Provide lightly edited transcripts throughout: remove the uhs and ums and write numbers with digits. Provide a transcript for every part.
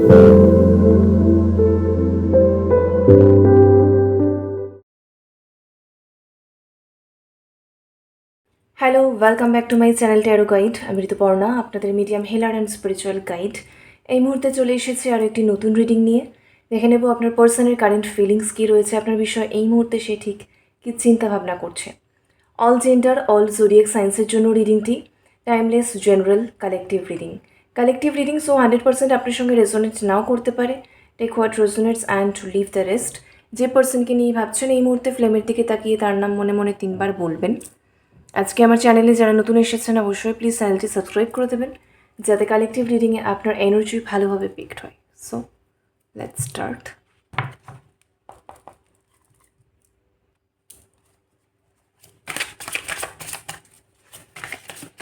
Hello, welcome back to my channel tarot guide. আমি ঋতুপর্ণা, আপনাদের medium healer and spiritual guide. এই মুহূর্তে চলে এসেছি আরও একটি নতুন রিডিং নিয়ে। দেখে নেব আপনার পার্সনের কারেন্ট ফিলিংস কী রয়েছে, আপনার বিষয়ে এই মুহূর্তে সে ঠিক কী চিন্তাভাবনা করছে। অল জেন্ডার, অল জোডিয়াক সায়েন্সের জন্য রিডিংটি timeless, general, collective reading. Collective reading, so 100% আপনার সঙ্গে রেজোনেট নাও করতে পারে। Take what resonates and to leave the rest. যে পার্সনকে নিয়ে ভাবছেন এই মুহূর্তে ফ্লেমের দিকে তাকিয়ে তার নাম মনে মনে 3 বার বলবেন। আজকে আমার চ্যানেলে যারা নতুন এসেছেন অবশ্যই প্লিজ চ্যানেলটি সাবস্ক্রাইব করে দেবেন, যাতে কালেকটিভ রিডিংয়ে আপনার এনার্জি ভালোভাবে পিকড হয়। So let's start.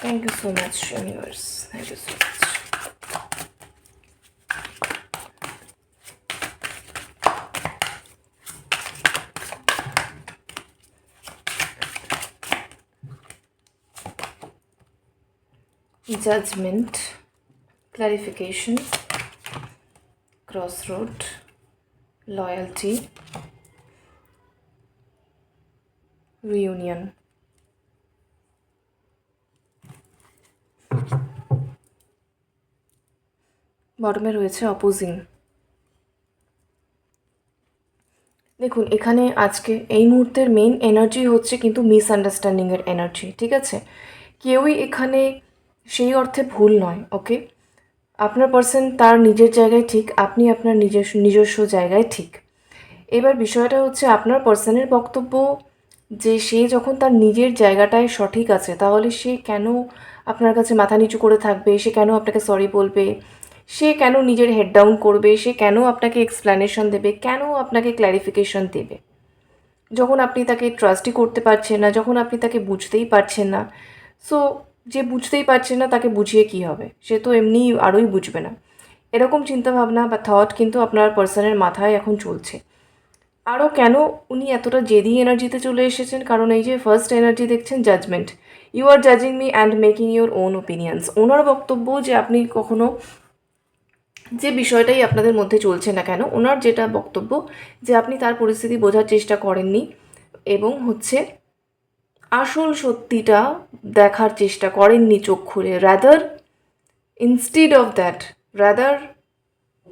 Thank you so much universe, thank you so much. Judgment, clarification, crossroad, loyalty, reunion. বটমে রয়েছে অপোজিং। দেখুন, এখানে আজকে এই মুহূর্তের মেন এনার্জি হচ্ছে কিন্তু মিসআন্ডারস্ট্যান্ডিংয়ের এনার্জি, ঠিক আছে? কেউই এখানে সেই অর্থে ভুল নয়, ওকে? আপনার পার্সন তার নিজের জায়গায় ঠিক, আপনি আপনার নিজস্ব জায়গায় ঠিক। এবার বিষয়টা হচ্ছে আপনার পার্সনের বক্তব্য যে সে যখন তার নিজের জায়গাটায় সঠিক আছে, তাহলে সে কেন আপনার কাছে মাথা নিচু করে থাকবে, সে কেন আপনাকে সরি বলবে, সে কেন নিজের হেড ডাউন করবে, সে কেন আপনাকে এক্সপ্লেনেশন দেবে, কেন আপনাকে ক্ল্যারিফিকেশন দেবে, যখন আপনি তাকে ট্রাস্টই করতে পারছেন না, যখন আপনি তাকে বুঝতেই পারছেন না। সো যে বুঝতেই পারছে না তাকে বুঝিয়ে কী হবে, সে তো এমনি আরোই বুঝবে না। এরকম চিন্তাভাবনা বা থট কিন্তু আপনার পার্সনের মাথায় এখন চলছে। আরও কেন উনি এতটা জেদি এনার্জিতে চলে এসেছেন, কারণ এই যে ফার্স্ট এনার্জি দেখছেন জাজমেন্ট, ইউ আর জাজিং me and making your own opinions. ওনার বক্তব্য যে আপনি কখনো যে বিষয়টাই আপনাদের মধ্যে চলছে না কেন, ওনার যেটা বক্তব্য যে আপনি তার পরিস্থিতি বোঝার চেষ্টা করেননি এবং হচ্ছে আসল সত্যিটা দেখার চেষ্টা করেননি চোখ খুলে। Rather instead of that, rather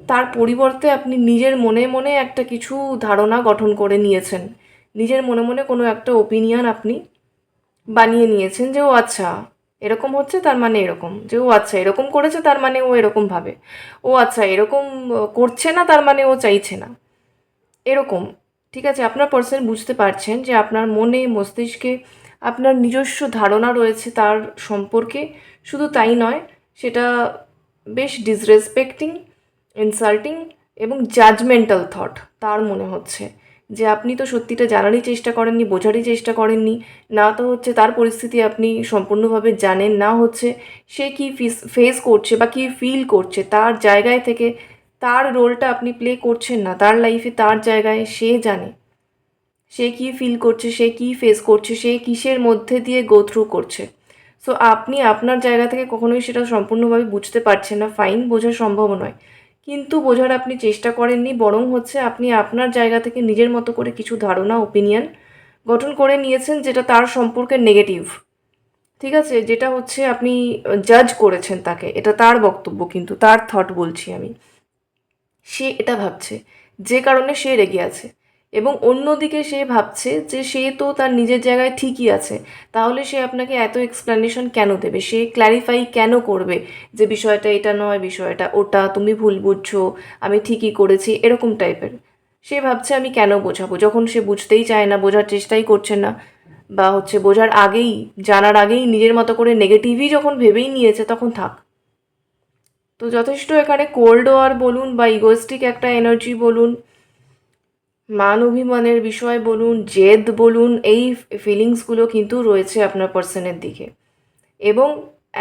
তার পরিবর্তে আপনি নিজের মনে মনে একটা কিছু ধারণা গঠন করে নিয়েছেন, নিজের মনে মনে কোনো একটা ওপিনিয়ন আপনি বানিয়ে নিয়েছেন যে ও আচ্ছা এরকম হচ্ছে তার মানে এরকম, যে ও আচ্ছা এরকম করেছে তার মানে ও এরকম ভাবে, ও আচ্ছা এরকম করছে না তার মানে ও চাইছে না, এরকম। ঠিক আছে, আপনার পার্সন বুঝতে পারছেন যে আপনার মনে মস্তিষ্কে আপনার নিজস্ব ধারণা রয়েছে তার সম্পর্কে। শুধু তাই নয়, সেটা বেশ ডিসরেসপেক্টিং, ইনসাল্টিং এবং জাজমেন্টাল থট তার মনে হচ্ছে, যে আপনি তো সত্যিটা জানারই চেষ্টা করেননি, বোঝারই চেষ্টা করেননি। না তো হচ্ছে তার পরিস্থিতি আপনি সম্পূর্ণভাবে জানেন, না হচ্ছে সে কী ফেস করছে বা কী ফিল করছে, তার জায়গায় থেকে তার রোলটা আপনি প্লে করছেন না। তার লাইফে তার জায়গায় সে জানে সে কী ফিল করছে, সে কী ফেস করছে, সে কিসের মধ্যে দিয়ে গো থ্রু করছে। সো আপনি আপনার জায়গা থেকে কখনোই সেটা সম্পূর্ণভাবে বুঝতে পারছেন না, ফাইন, বোঝা সম্ভব নয়, কিন্তু বোঝার আপনি চেষ্টা করেননি, বরং হচ্ছে আপনি আপনার জায়গা থেকে নিজের মতো করে কিছু ধারণা, ওপিনিয়ন গঠন করে নিয়েছেন যেটা তার সম্পর্কে নেগেটিভ। ঠিক আছে, যেটা হচ্ছে আপনি জাজ করেছেন তাকে, এটা তার বক্তব্য, কিন্তু তার থট বলছি আমি। সে এটা ভাবছে, যে কারণে সে রেগে আছে, এবং অন্যদিকে সে ভাবছে যে সে তো তার নিজের জায়গায় ঠিকই আছে, তাহলে সে আপনাকে এত এক্সপ্লেনেশন কেন দেবে, সে ক্ল্যারিফাই কেন করবে যে বিষয়টা এটা নয়, বিষয়টা ওটা, তুমি ভুল বুঝছো, আমি ঠিকই করেছি, এরকম টাইপের। সে ভাবছে আমি কেন বোঝাবো, যখন সে বুঝতেই চায় না, বোঝার চেষ্টাই করছে না, বা হচ্ছে বোঝার আগেই, জানার আগেই নিজের মতো করে নেগেটিভই যখন ভেবেই নিয়েছে, তখন থাক। তো যথেষ্ট এখানে কোল্ড ওয়ার বলুন বা ইগোস্টিক একটা এনার্জি বলুন, মান অভিমানের বিষয় বলুন, জেদ বলুন, এই ফিলিংসগুলো কিন্তু রয়েছে আপনার পার্সনের দিকে। এবং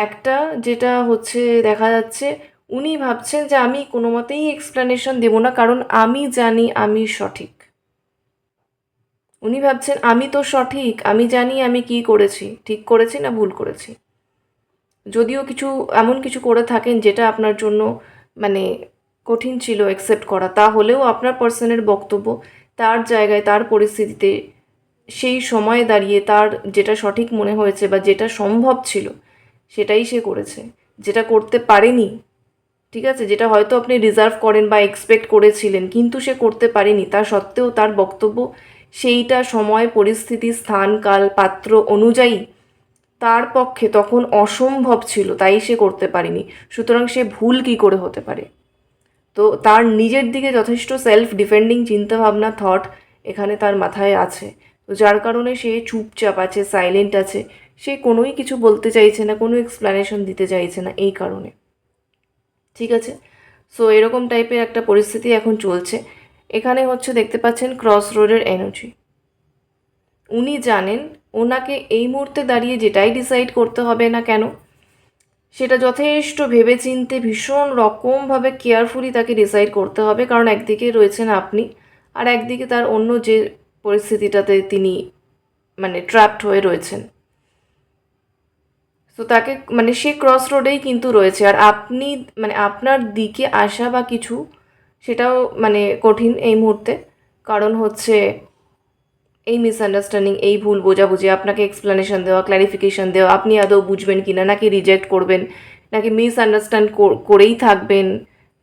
একটা যেটা হচ্ছে দেখা যাচ্ছে, উনি ভাবছেন যে আমি কোনো মতেই এক্সপ্লেনেশন দেবো না, কারণ আমি জানি আমি সঠিক। উনি ভাবছেন আমি তো সঠিক, আমি জানি আমি কি করেছি, ঠিক করেছি না ভুল করেছি। যদিও কিছু এমন কিছু করে থাকেন যেটা আপনার জন্য মানে কঠিন ছিল অ্যাকসেপ্ট করা। তাহলেও আপনার পার্সনের বক্তব্য তার জায়গায়, তার পরিস্থিতিতে, সেই সময়ে দাঁড়িয়ে তার যেটা সঠিক মনে হয়েছে বা যেটা সম্ভব ছিল সেটাই সে করেছে। যেটা করতে পারেনি, ঠিক আছে, যেটা হয়তো আপনি রিজার্ভ করেন বা এক্সপেক্ট করেছিলেন কিন্তু সে করতে পারেনি, তা সত্ত্বেও তার বক্তব্য সেইটা সময়, পরিস্থিতি, স্থান, কাল, পাত্র অনুযায়ী তার পক্ষে তখন অসম্ভব ছিল, তাই সে করতে পারেনি। সুতরাং সে ভুল কী করে হতে পারে? তো তার নিজের দিকে যথেষ্ট সেলফ ডিফেন্ডিং চিন্তাভাবনা, থট এখানে তার মাথায় আছে। তো যার কারণে সে চুপচাপ আছে, সাইলেন্ট আছে, সে কোনোই কিছু বলতে চাইছে না, কোনো এক্সপ্লানেশন দিতে চাইছে না এই কারণে। ঠিক আছে, সো এরকম টাইপের একটা পরিস্থিতি এখন চলছে। এখানে হচ্ছে দেখতে পাচ্ছেন ক্রস রোডের এনার্জি। উনি জানেন ওনাকে এই মুহূর্তে দাঁড়িয়ে যেটাই ডিসাইড করতে হবে না কেন, সেটা যথেষ্ট ভেবেচিন্তে ভীষণ রকমভাবে কেয়ারফুলি তাকে ডিসাইড করতে হবে। কারণ একদিকে রয়েছেন আপনি, আর একদিকে তার অন্য যে পরিস্থিতিটাতে তিনি মানে ট্র্যাপড হয়ে রয়েছেন। তো তাকে মানে সে ক্রস রোডেই কিন্তু রয়েছে, আর আপনি মানে আপনার দিকে আসা বা কিছু সেটাও মানে কঠিন এই মুহূর্তে। কারণ হচ্ছে এই মিসআন্ডারস্ট্যান্ডিং, এই ভুল বোঝাবুঝি, আপনাকে এক্সপ্লেনেশন দেওয়া, ক্ল্যারিফিকেশন দেওয়া, আপনি আদৌ বুঝবেন কি না, নাকি রিজেক্ট করবেন, নাকি মিসআন্ডারস্ট্যান্ড করেই থাকবেন,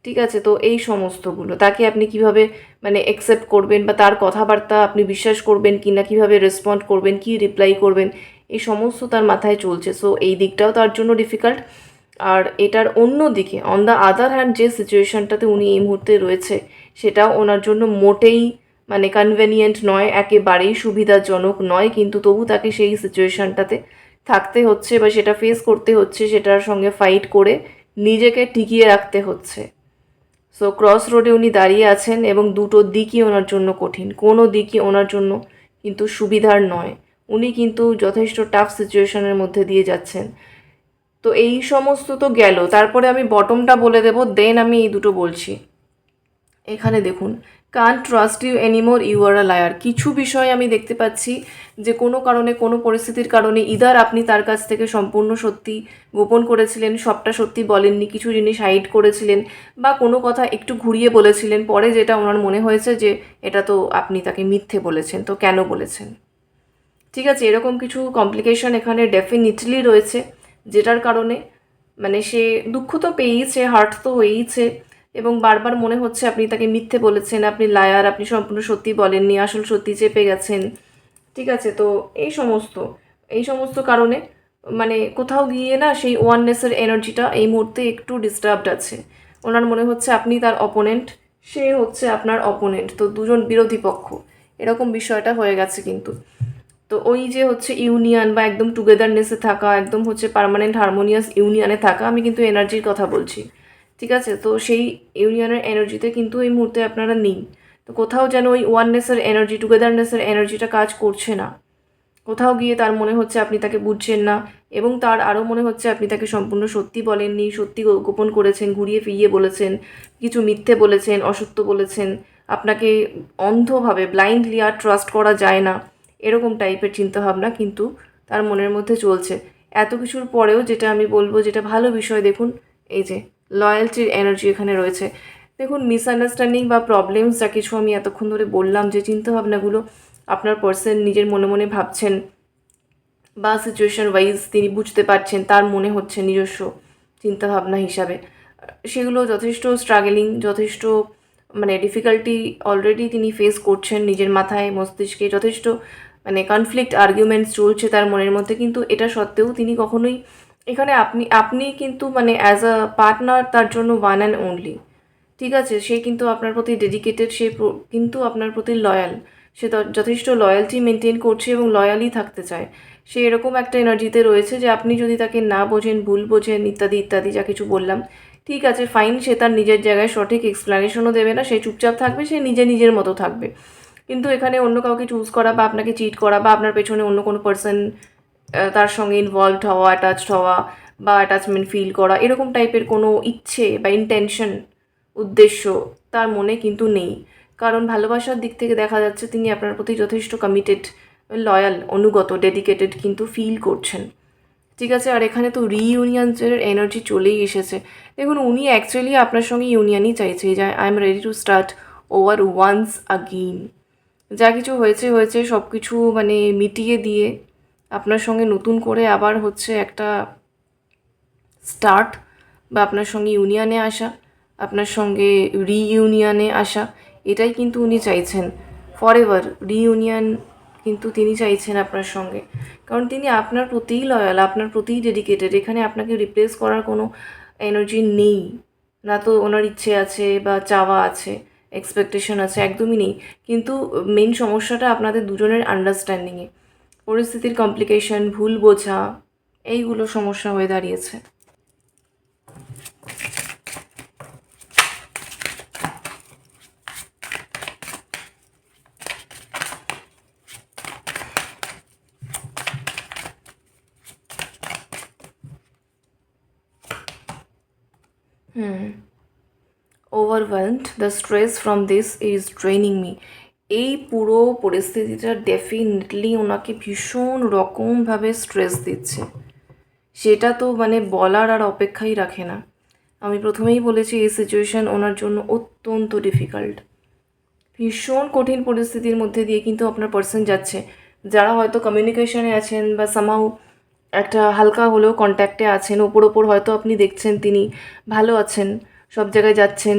ঠিক আছে। তো এই সমস্তগুলো তাকে আপনি কিভাবে মানে অ্যাকসেপ্ট করবেন বা তার কথাবার্তা আপনি বিশ্বাস করবেন কি না, কীভাবে রেসপন্ড করবেন, কী রিপ্লাই করবেন, এই সমস্ত তার মাথায় চলছে। সো এই দিকটাও তার জন্য ডিফিকাল্ট। আর এটার অন্য দিকে অন দ্য আদার হ্যান্ড যে সিচুয়েশনটাতে উনি এই মুহূর্তে রয়েছে সেটাও ওনার জন্য মোটেই মানে কনভেনিয়েন্ট নয়, একেবারেই সুবিধাজনক নয়, কিন্তু তবু তাকে সেই সিচুয়েশনটাতে থাকতে হচ্ছে বা সেটা ফেস করতে হচ্ছে, সেটার সঙ্গে ফাইট করে নিজেকে টিকিয়ে রাখতে হচ্ছে। সো ক্রস রোডে উনি দাঁড়িয়ে আছেন এবং দুটো দিকই ওনার জন্য কঠিন, কোনো দিকই ওনার জন্য কিন্তু সুবিধার নয়। উনি কিন্তু যথেষ্ট টাফ সিচুয়েশনের মধ্যে দিয়ে যাচ্ছেন। তো এই সমস্ত তো গেল, তারপরে আমি বটমটা বলে দেবো, দেন আমি এই দুটো বলছি। এখানে দেখুন, can't trust you anymore, you are a liar. কিছু বিষয় আমি দেখতে পাচ্ছি যে কোনো কারণে, কোনো পরিস্থিতির কারণে ইদার আপনি তার কাছ থেকে সম্পূর্ণ সত্যি গোপন করেছিলেন, সবটা সত্যি বলেননি, কিছু জিনিস হাইড করেছিলেন বা কোনো কথা একটু ঘুরিয়ে বলেছিলেন, পরে যেটা ওনার মনে হয়েছে যে এটা তো আপনি তাকে মিথ্যে বলেছেন, তো কেন বলেছেন, ঠিক আছে। এরকম কিছু কমপ্লিকেশন এখানে ডেফিনেটলি রয়েছে, যেটার কারণে মানে সে দুঃখ তো পেয়েইছে, হার্ট তো হয়েইছে, এবং বারবার মনে হচ্ছে আপনি তাকে মিথ্যে বলেছেন, আপনি লায়ার, আপনি সম্পূর্ণ সত্যি বলেননি, আসল সত্যি চেপে গেছেন, ঠিক আছে। তো এই সমস্ত কারণে মানে কোথাও গিয়ে না সেই ওয়াননেসের এনার্জিটা এই মুহূর্তে একটু ডিস্টার্বড আছে। ওনার মনে হচ্ছে আপনি তার অপোনেন্ট, সে হচ্ছে আপনার অপোনেন্ট, তো দুজন বিরোধী পক্ষ, এরকম বিষয়টা হয়ে গেছে কিন্তু। তো ওই যে হচ্ছে ইউনিয়ন বা একদম টুগেদারনেসে থাকা, একদম হচ্ছে পার্মানেন্ট হারমোনিয়াস ইউনিয়নে থাকা, আমি কিন্তু এনার্জির কথা বলছি, ঠিক আছে। তো সেই ইউনিয়নের এনার্জিতে কিন্তু এই মুহূর্তে আপনারা নেই। তো কোথাও যেন ওই ওয়াননেসের এনার্জি, টুগেদারনেসের এনার্জিটা কাজ করছে না। কোথাও গিয়ে তার মনে হচ্ছে আপনি তাকে বুঝছেন না, এবং তার আরও মনে হচ্ছে আপনি তাকে সম্পূর্ণ সত্যি বলেননি, সত্যি গোপন করেছেন, ঘুরিয়ে ফিরিয়ে বলেছেন, কিছু মিথ্যে বলেছেন, অসত্য বলেছেন, আপনাকে অন্ধভাবে ব্লাইন্ডলি আর ট্রাস্ট করা যায় না, এরকম টাইপের চিন্তাভাবনা কিন্তু তার মনের মধ্যে চলছে। এত কিছুর পরেও যেটা আমি বলবো, যেটা ভালো বিষয়, দেখুন এই যে লয়্যালটির এনার্জি এখানে রয়েছে। দেখুন, মিসআন্ডারস্ট্যান্ডিং বা প্রবলেমস যা কিছু আমি এতক্ষণ ধরে বললাম, যে চিন্তাভাবনাগুলো আপনার পার্সন নিজের মনে মনে ভাবছেন বা সিচুয়েশন ওয়াইজ তিনি বুঝতে পারছেন, তার মনে হচ্ছে নিজস্ব চিন্তাভাবনা হিসাবে, সেগুলো যথেষ্ট স্ট্রাগলিং, যথেষ্ট মানে ডিফিকাল্টি অলরেডি তিনি ফেস করছেন নিজের মাথায়, মস্তিষ্কে যথেষ্ট মানে কনফ্লিক্ট, আর্গুমেন্টস চলছে তার মনের মধ্যে। কিন্তু এটা সত্ত্বেও তিনি কখনোই এখানে আপনি কিন্তু মানে অ্যাজ আ পার্টনার তার জন্য ওয়ান অ্যান্ড অনলি, ঠিক আছে। সে কিন্তু আপনার প্রতি ডেডিকেটেড, সে কিন্তু আপনার প্রতি লয়াল, সে যথেষ্ট লয়ালটি মেনটেন করছে এবং লয়ালই থাকতে চায়। সে এরকম একটা এনার্জিতে রয়েছে যে আপনি যদি তাকে না বোঝেন, ভুল বোঝেন, ইত্যাদি ইত্যাদি যা কিছু বললাম, ঠিক আছে ফাইন, সে তার নিজের জায়গায় সঠিক এক্সপ্লেনেশনও দেবে না, সে চুপচাপ থাকবে, সে নিজের মতো থাকবে। কিন্তু এখানে অন্য কাউকে চুজ করা বা আপনাকে চিট করা বা আপনার পেছনে অন্য কোনো পার্সন তার সঙ্গে ইনভলভড হওয়া, অ্যাটাচড হওয়া বা অ্যাটাচমেন্ট ফিল করা, এরকম টাইপের কোনো ইচ্ছে বা ইন্টেনশন, উদ্দেশ্য তার মনে কিন্তু নেই। কারণ ভালোবাসার দিক থেকে দেখা যাচ্ছে তিনি আপনার প্রতি যথেষ্ট কমিটেড, লয়াল, অনুগত, ডেডিকেটেড কিন্তু ফিল করছেন, ঠিক আছে। আর এখানে তো রিইউনিয়নের এনার্জি চলেই এসেছে। দেখুন উনি অ্যাকচুয়ালি আপনার সঙ্গে ইউনিয়নই চাইছে, যে I am ready to start over once again. যা কিছু হয়েছে হয়েছে, সব কিছু মানে মিটিয়ে দিয়ে আপনার সঙ্গে নতুন করে আবার হচ্ছে একটা স্টার্ট, বা আপনার সঙ্গে ইউনিয়নে আসা, আপনার সঙ্গে রিইউনিয়নে আসা, এটাই কিন্তু উনি চাইছেন। ফর এভার রিইউনিয়ন কিন্তু তিনি চাইছেন আপনার সঙ্গে, কারণ তিনি আপনার প্রতিই লয়াল, আপনার প্রতিই ডেডিকেটেড। এখানে আপনাকে রিপ্লেস করার কোনো এনার্জি নেই, না তো ওনার ইচ্ছে আছে বা চাওয়া আছে, এক্সপেকটেশন আছে, একদমই নেই। কিন্তু মেন সমস্যাটা আপনাদের দুজনের আন্ডারস্ট্যান্ডিংয়ে, পরিস্থিতির কমপ্লিকেশন, ভুল বোঝা, এইগুলো সমস্যা হয়ে দাঁড়িয়েছে। Overwhelmed, the stress from this is draining me. এই পুরো পরিস্থিতিটা ডেফিনেটলি ওনাকে ভীষণ রকমভাবে স্ট্রেস দিচ্ছে, সেটা তো মানে বলার আর অপেক্ষাই রাখে না। আমি প্রথমেই বলেছি এই সিচুয়েশান ওনার জন্য অত্যন্ত ডিফিকাল্ট, ভীষণ কঠিন পরিস্থিতির মধ্যে দিয়ে কিন্তু আপনার পার্সন যাচ্ছে। যারা হয়তো কমিউনিকেশনে আছেন বা সামহাউ একটা হালকা হলেও কন্ট্যাক্টে আছেন, ওপর ওপর হয়তো আপনি দেখছেন তিনি ভালো আছেন, সব জায়গায় যাচ্ছেন,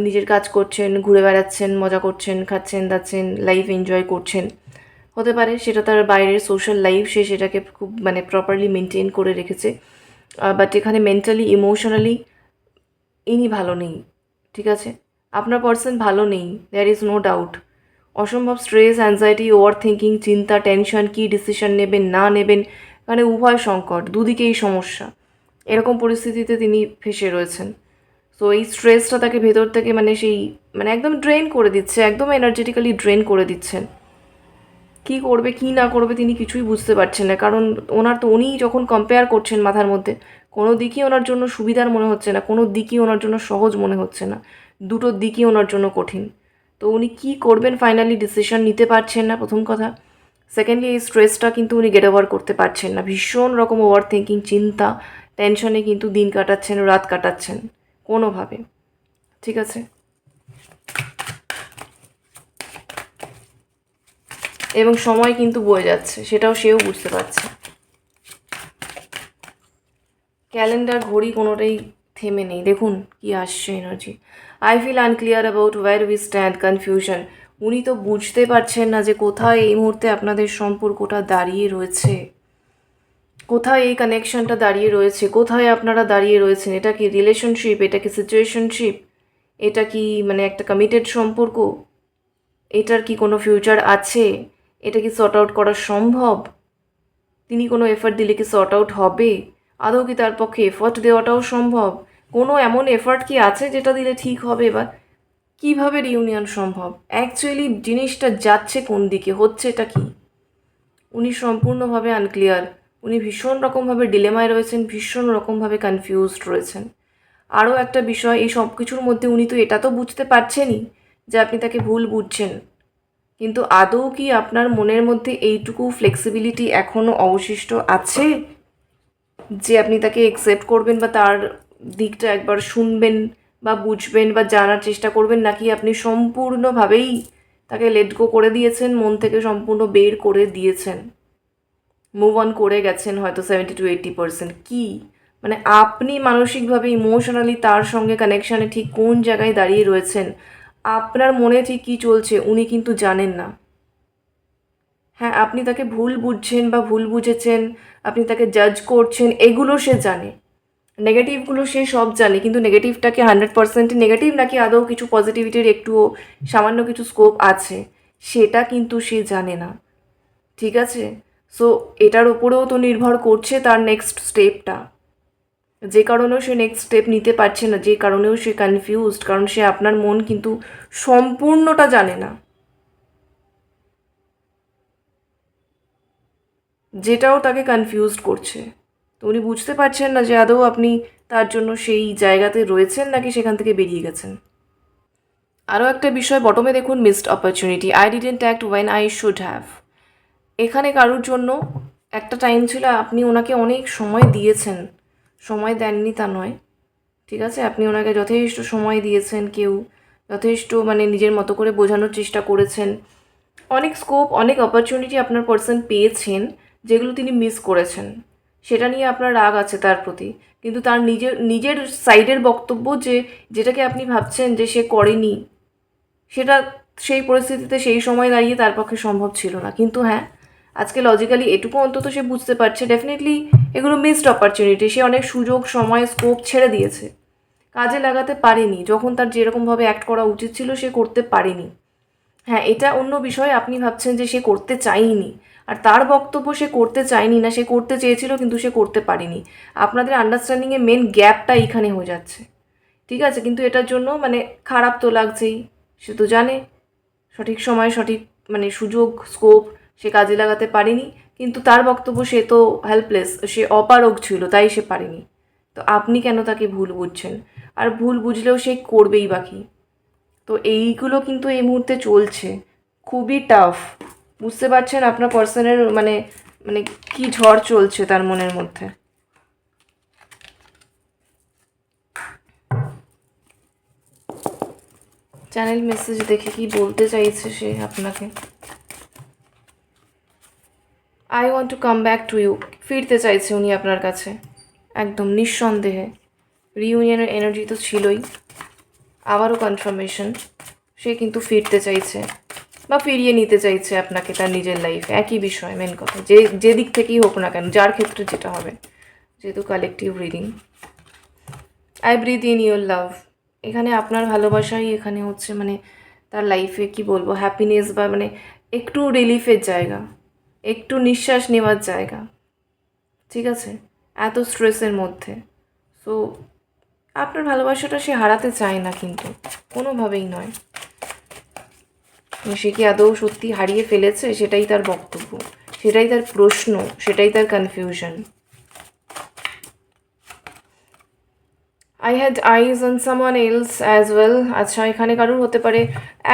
নিজের কাজ করছেন, ঘুরে বেড়াচ্ছেন, মজা করছেন, খাচ্ছেন দাচ্ছেন, লাইফ এনজয় করছেন। হতে পারে সেটা তার বাইরের সোশ্যাল লাইফ, সে সেটাকে খুব মানে প্রপারলি মেনটেন করে রেখেছে, বাট এখানে মেন্টালি ইমোশনালি ইনি ভালো নেই। ঠিক আছে, আপনার পার্সন ভালো নেই, দেয়ার ইজ নো ডাউট। অসম্ভব স্ট্রেস, অ্যাংজাইটি, ওভার থিঙ্কিং, চিন্তা, টেনশন, কী ডিসিশন নেবেন না নেবেন, মানে উভয় সংকট, দুদিকেই সমস্যা, এরকম পরিস্থিতিতে তিনি ফেসে রয়েছেন। সো এই স্ট্রেসটা তাকে ভেতর থেকে মানে সেই মানে একদম ড্রেন করে দিচ্ছে, একদম এনার্জেটিক্যালি ড্রেন করে দিচ্ছেন। কী করবে কী না করবে তিনি কিছুই বুঝতে পারছেন না, কারণ ওনার তো উনিই যখন কম্পেয়ার করছেন মাথার মধ্যে, কোনো দিকই ওনার জন্য সুবিধার মনে হচ্ছে না, কোনো দিকই ওনার জন্য সহজ মনে হচ্ছে না, দুটো দিকই ওনার জন্য কঠিন। তো উনি কী করবেন ফাইনালি ডিসিশন নিতে পারছেন না, প্রথম কথা। সেকেন্ডলি এই স্ট্রেসটা কিন্তু উনি গেট ওভার করতে পারছেন না, ভীষণ রকম ওভার থিঙ্কিং, চিন্তা, টেনশনে কিন্তু দিন কাটাচ্ছেন, রাত কাটাচ্ছেন কোনোভাবে। ঠিক আছে, এবং সময় কিন্তু বয়ে যাচ্ছে, সেটাও সেও বুঝতে পারছে। ক্যালেন্ডার, ঘড়ি কোনোটাই থেমে নেই। দেখুন কি আসছে energy. I feel unclear about where we stand, confusion. উনি তো বুঝতে পারছেন না যে কোথায় এই মুহূর্তে আপনাদের সম্পর্কটা দাঁড়িয়ে রয়েছে, কোথায় এই কানেকশনটা দাঁড়িয়ে রয়েছে, কোথায় আপনারা দাঁড়িয়ে রয়েছেন। এটা কি রিলেশনশিপ, এটা কি সিচুয়েশনশিপ, এটা কি মানে একটা কমিটেড সম্পর্ক, এটার কি কোনো ফিউচার আছে, এটা কি সর্ট আউট করা সম্ভব, তিনি কোনো এফার্ট দিলে কি সর্ট আউট হবে, আদৌ কি তার পক্ষে এফার্ট দেওয়াটাও সম্ভব, কোনো এমন এফার্ট কি আছে যেটা দিলে ঠিক হবে, বা কীভাবে রিউনিয়ন সম্ভব, অ্যাকচুয়ালি জিনিসটা যাচ্ছে কোন দিকে, হচ্ছে এটা কি। উনি সম্পূর্ণভাবে আনক্লিয়ার, উনি ভীষণ রকমভাবে ডিলেমায় রয়েছেন, ভীষণ রকমভাবে কনফিউজড রয়েছেন। আরও একটা বিষয়, এই সব কিছুর মধ্যে উনি তো এটা তো বুঝতে পারছেনই যে আপনি তাকে ভুল বুঝছেন, কিন্তু আদৌ কি আপনার মনের মধ্যে এইটুকু ফ্লেক্সিবিলিটি এখনও অবশিষ্ট আছে যে আপনি তাকে একসেপ্ট করবেন বা তার দিকটা একবার শুনবেন বা বুঝবেন বা জানার চেষ্টা করবেন, নাকি আপনি সম্পূর্ণভাবেই তাকে লেট গো করে দিয়েছেন, মন থেকে সম্পূর্ণ বের করে দিয়েছেন, মুভ অন করে গেছেন হয়তো 70-80%। কী মানে আপনি মানসিকভাবে ইমোশনালি তার সঙ্গে কানেকশানে ঠিক কোন জায়গায় দাঁড়িয়ে রয়েছেন, আপনার মনে ঠিক কী চলছে উনি কিন্তু জানেন না। হ্যাঁ, আপনি তাকে ভুল বুঝছেন বা ভুল বুঝেছেন, আপনি তাকে জাজ করছেন, এগুলো সে জানে, নেগেটিভগুলো সে সব জানে, কিন্তু নেগেটিভটাকে 100% নেগেটিভ নাকি আদৌ কিছু পজিটিভিটির একটুও সামান্য কিছু স্কোপ আছে, সেটা কিন্তু সে জানে না। ঠিক আছে, সো এটার ওপরেও তো নির্ভর করছে তার নেক্সট স্টেপটা, যে কারণেও সে নেক্সট স্টেপ নিতে পারছে না, যে কারণেও সে কনফিউজড, কারণ সে আপনার মন কিন্তু সম্পূর্ণটা জানে না, যেটাও তাকে কনফিউজড করছে। তো উনি বুঝতে পারছেন না যে আদৌ আপনি তার জন্য সেই জায়গাতে রয়েছেন নাকি সেখান থেকে বেরিয়ে গেছেন। আরও একটা বিষয়, বটমে দেখুন missed opportunity, I didn't act when I should have. এখানে কারোর জন্য একটা টাইম ছিল আপনি ওনাকে অনেক সময় দিয়েছেন, সময় দেননি তা নয়, ঠিক আছে, আপনি ওনাকে যথেষ্ট সময় দিয়েছেন, যথেষ্ট মানে নিজের মতো করে বোঝানোর চেষ্টা করেছেন, অনেক স্কোপ অনেক অপরচুনিটি আপনার পার্সন পেয়েছেন যেগুলো তিনি মিস করেছেন, সেটা নিয়ে আপনার রাগ আছে তার প্রতি, কিন্তু তার নিজের নিজের সাইডের বক্তব্য যেটাকে আপনি ভাবছেন যে সে করেনি, সেটা সেই পরিস্থিতিতে সেই সময় দাঁড়িয়ে তার পক্ষে সম্ভব ছিল না। কিন্তু হ্যাঁ, আজকে লজিক্যালি এটুকু অন্তত সে বুঝতে পারছে ডেফিনেটলি এগুলো মিসড অপরচুনিটি, সে অনেক সুযোগ সময় স্কোপ ছেড়ে দিয়েছে, কাজে লাগাতে পারেনি, যখন তার যেরকমভাবে অ্যাক্ট করা উচিত ছিল সে করতে পারেনি। হ্যাঁ, এটা অন্য বিষয়, আপনি ভাবছেন যে সে করতে চায়নি, আর তার বক্তব্য সে করতে চায়নি না, সে করতে চেয়েছিল কিন্তু সে করতে পারেনি। আপনাদের আন্ডারস্ট্যান্ডিংয়ে মেন গ্যাপটা এইখানে হয়ে যাচ্ছে, ঠিক আছে, কিন্তু এটার জন্য মানে খারাপ তো লাগছেই, সে তো জানে সঠিক সময় সঠিক মানে সুযোগ স্কোপ সে কাজে লাগাতে পারেনি, কিন্তু তার বক্তব্য সে তো হেল্পলেস, সে অপারগ ছিল তাই সে পারেনি। তো আপনি কেন তাকে ভুল বুঝছেন? আর ভুল বুঝলেও সে করবেই বাকি। তো এইগুলো কিন্তু এই মুহূর্তে চলছে, খুবই টাফ। বুঝতে পারছেন আপনার পার্সনের মানে মানে কি ঝড় চলছে তার মনের মধ্যে। চ্যানেল মেসেজ দেখে কি বলতে চাইছে সে আপনাকে? I want to come back to you, ফিরতে চাইছে উনি আপনার কাছে একদম নিঃসন্দেহে। রিইউনিয়নের এনার্জি তো ছিলই, আবারও কনফার্মেশন, সে কিন্তু ফিরতে চাইছে বা ফিরিয়ে নিতে চাইছে আপনাকে তার নিজের লাইফে, একই বিষয় মেন কথা, যে দিক থেকেই হোক না কেন, যার ক্ষেত্রে যেটা হবে, যেহেতু collective reading. I breathe in your love, এখানে আপনার ভালোবাসাই এখানে হচ্ছে মানে তার লাইফে কি বলবো হ্যাপিনেস বা মানে একটু রিলিফের জায়গা, একটু নিঃশ্বাস নেওয়ার জায়গা, ঠিক আছে, এত স্ট্রেসের মধ্যে। সো আপনার ভালোবাসাটা সে হারাতে চায় না, কিন্তু কোনোভাবেই নয়। সে কি আদৌ সত্যি হারিয়ে ফেলেছে সেটাই তার বক্তব্য, সেটাই তার প্রশ্ন, সেটাই তার confusion. I had eyes on someone else as well. আচ্ছা, এখানে কারোর হতে পারে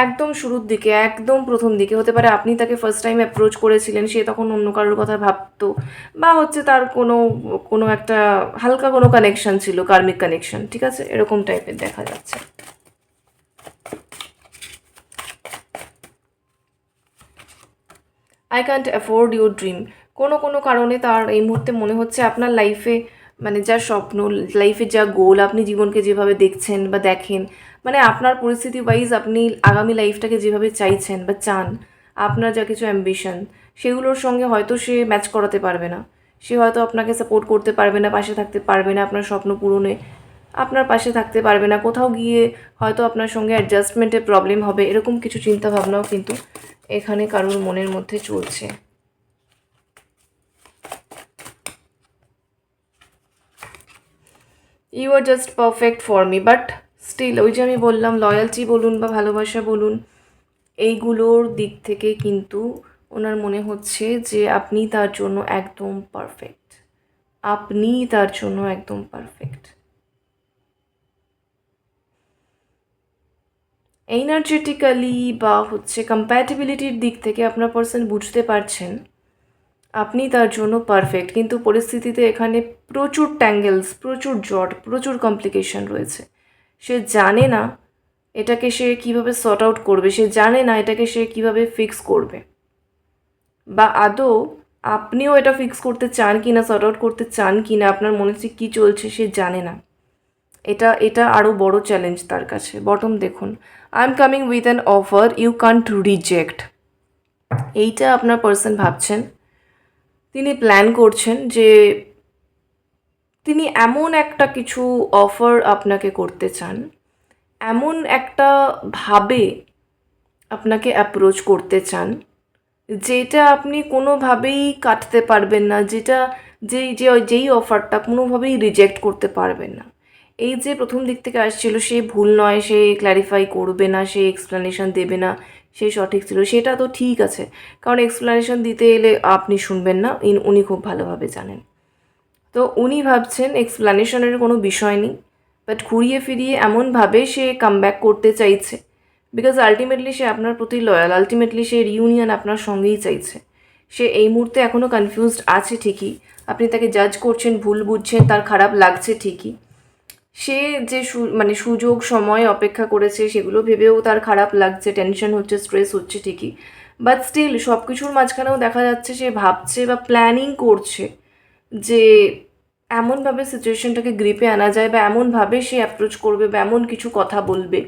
একদম শুরুর দিকে, একদম প্রথম দিকে হতে পারে আপনি তাকে ফার্স্ট টাইম অ্যাপ্রোচ করেছিলেন, সে তখন অন্য কারোর কথা ভাবতো, বা হচ্ছে তার কোনো কোনো একটা হালকা কোনো কানেকশন ছিল, কার্মিক কানেকশন, ঠিক আছে, এরকম টাইপের দেখা যাচ্ছে। I can't afford your dream, কোনো কোনো কারণে তার এই মুহূর্তে মনে হচ্ছে আপনার লাইফে মানে যা স্বপ্ন, লাইফে যা গোল, আপনি জীবনকে যেভাবে দেখছেন বা দেখেন, মানে আপনার পরিস্থিতি ওয়াইজ আপনি আগামী লাইফটাকে যেভাবে চাইছেন বা চান, আপনার যা কিছু অ্যাম্বিশন সেগুলোর সঙ্গে হয়তো সে ম্যাচ করাতে পারবে না, সে হয়তো আপনাকে সাপোর্ট করতে পারবে না, পাশে থাকতে পারবে না, আপনার স্বপ্ন পূরণে আপনার পাশে থাকতে পারবে না, কোথাও গিয়ে হয়তো আপনার সঙ্গে অ্যাডজাস্টমেন্টের প্রবলেম হবে, এরকম কিছু চিন্তা ভাবনাও কিন্তু এখানে কারোর মনের মধ্যে চলছে। You are just perfect for me, but still ওই যে আমি বললাম লয়্যালটি বলুন বা ভালোবাসা বলুন, এইগুলোর দিক থেকে কিন্তু ওনার মনে হচ্ছে যে আপনি তার জন্য একদম পারফেক্ট, আপনি তার জন্য একদম পারফেক্ট। এনার্জেটিক্যালি বা হচ্ছে কম্প্যাটিবিলিটির দিক থেকে আপনার পার্সন বুঝতে পারছেন আপনি তার জন্য পারফেক্ট, কিন্তু পরিস্থিতিতে এখানে প্রচুর ট্যাঙ্গেলস, প্রচুর জট, প্রচুর কমপ্লিকেশন রয়েছে। সে জানে না এটাকে সে কিভাবে সর্ট আউট করবে, সে জানে না এটাকে সে কিভাবে ফিক্স করবে, বা আদৌ আপনিও এটা ফিক্স করতে চান কি না, সর্ট আউট করতে চান কি না, আপনার মনে হচ্ছে কী চলছে সে জানে না। এটা এটা আরও বড় চ্যালেঞ্জ তার কাছে। বটম দেখুন, I am coming with an offer you can't reject, এইটা আপনার পার্সন ভাবছেন, তিনি প্ল্যান করছেন যে তিনি এমন একটা কিছু অফার আপনাকে করতে চান, এমন একটা ভাবে আপনাকে অ্যাপ্রোচ করতে চান যেটা আপনি কোনোভাবেই কাটতে পারবেন না, যেটা যেই অফারটা কোনোভাবেই রিজেক্ট করতে পারবেন না। এই যে প্রথম দিক থেকে আসছিল সে ভুল নয়, সে ক্ল্যারিফাই করবে না, সে এক্সপ্লানেশন দেবে না, সে সঠিক ছিল, সেটা তো ঠিক আছে, কারণ এক্সপ্লানেশন দিতে এলে আপনি শুনবেন না, উনি খুব ভালোভাবে জানেন। তো উনি ভাবছেন এক্সপ্লানেশনের কোনো বিষয় নেই, বাট ঘুরিয়ে ফিরিয়ে এমনভাবে সে কামব্যাক করতে চাইছে, বিকজ আলটিমেটলি সে আপনার প্রতি লয়াল, আলটিমেটলি সে রিউনিয়ন আপনার সঙ্গেই চাইছে, সে এই মুহূর্তে এখনও কনফিউজড আছে ঠিকই, আপনি তাকে জাজ করছেন, ভুল বুঝছেন, তার খারাপ লাগছে ঠিকই। সে যে মানে সুযোগ সময় অপেক্ষা করেছে সেগুলো ভেবেও তার খারাপ লাগছে, টেনশন হচ্ছে, স্ট্রেস হচ্ছে ঠিকই, বাট স্টিল সব কিছুর মাঝখানেও দেখা যাচ্ছে সে ভাবছে বা প্ল্যানিং করছে যে এমনভাবে সিচুয়েশনটাকে গ্রিপে আনা যায়, বা এমনভাবে সে অ্যাপ্রোচ করবে, বা এমন কিছু কথা বলবে,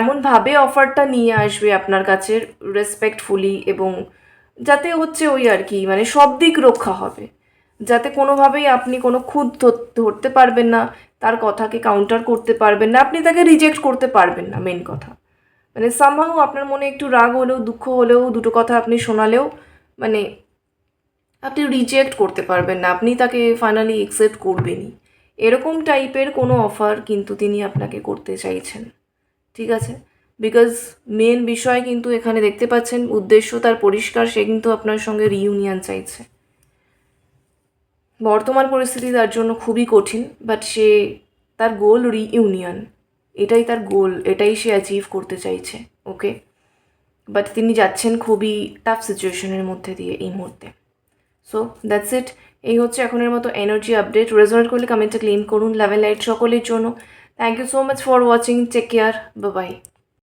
এমনভাবে অফারটা নিয়ে আসবে আপনার কাছে রেসপেক্টফুলি, এবং যাতে হচ্ছে ওই আর কি মানে সব দিক রক্ষা হবে, যাতে কোনোভাবেই আপনি কোনো খুঁত ধরতে পারবেন না, তার কথাকে কাউন্টার করতে পারবেন না, আপনি তাকে রিজেক্ট করতে পারবেন না। মেন কথা মানে সামহাউ আপনার মনে একটু রাগ হলেও, দুঃখ হলেও, দুটো কথা আপনি শোনালেও মানে আপনি রিজেক্ট করতে পারবেন না, আপনি তাকে ফাইনালি একসেপ্ট করবেনই। এরকম টাইপের কোনো অফার কিন্তু তিনি আপনাকে করতে চাইছেন, ঠিক আছে? বিকজ মেন বিষয় কিন্তু এখানে দেখতে পাচ্ছেন, উদ্দেশ্য তার পরিষ্কার, সে কিন্তু আপনার সঙ্গে রিইউনিয়ন চাইছে। বর্তমান পরিস্থিতি তার জন্য খুবই কঠিন, বাট সে তার গোল রিইউনিয়ন, এটাই তার গোল, এটাই সে অ্যাচিভ করতে চাইছে, ওকে? বাট তিনি যাচ্ছেন খুবই টাফ সিচুয়েশনের মধ্যে দিয়ে এই মুহূর্তে। So that's it. এই হচ্ছে এখনের মতো এনার্জি আপডেট। রেজনেট করলে কমেন্টে ক্লেম করুন। লাভ এন্ড লাইট সকলের জন্য। Thank you so much for watching. Take care. Bye by.